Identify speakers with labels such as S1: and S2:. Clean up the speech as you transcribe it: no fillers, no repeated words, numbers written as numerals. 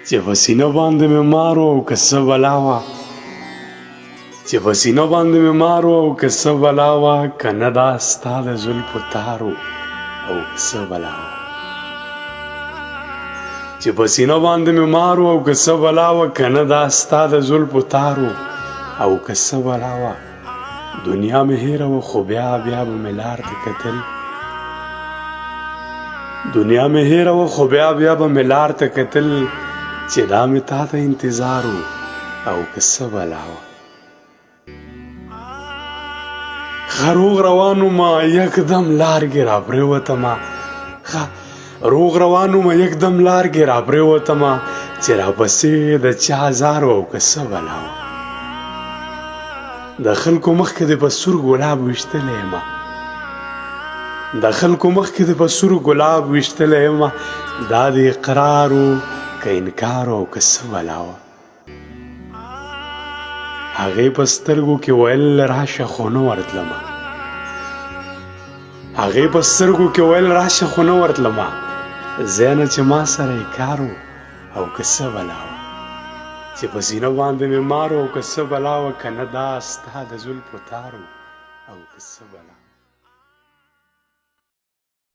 S1: چې په سینه باندې مې مار و او که څه بلا وه چې په سینه باندې مې مار و او که څه بلا وه که نه دا ستا د زلفو تار و او که څه بلا وه چې په سینه باندې مې مار و او که څه بلا وه که نه دا ستا د زلفو تار و او که څه بلا وه دنیا مې هیره وه خو بیا به مې لار ته کتل دنیا مې هیره وه خو بیا به مې لار ته کتل چې دا مې تا ته انتظار و او که څه بلا وه ښه روغ روان ومه یکدم لارګې راپرېوتمه ښه روغ روان ومه یکدم لارګې راپرېوتمه چې راپسې د چا زار و او که څه بلا وه د خلکو مخکې دې په سور ګلاب ویشتلی یمه د خلکو مخکې دې په سور ګلاب ویشتلی یمه دا د اقرار و که انکار او که څه بلا وه هغې په سترګو کې ویل راشه خو نه ورتلمه هغې په سترګو کې ویل راشه خو نه ورتلمه ځای نه چې ما سره یې کار و او که څه بلا وه چې په سینه باندې مې مار و او که څه بلا وه که نه دا ستا د زلفو تار و او که څه بلا